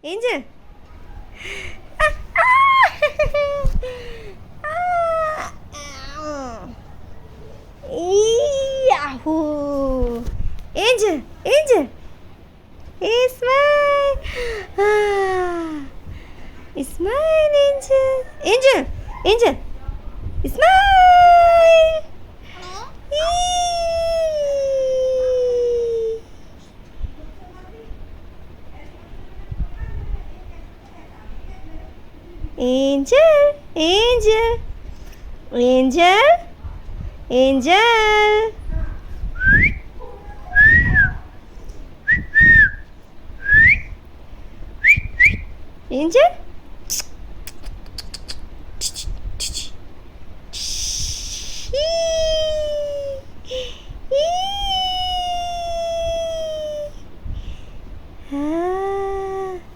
Angel. Yahoo! Angel, Angel. Hey, smile. Smile, Angel. Angel, Angel. Smile. Angel, Angel, Angel, Angel. Angel.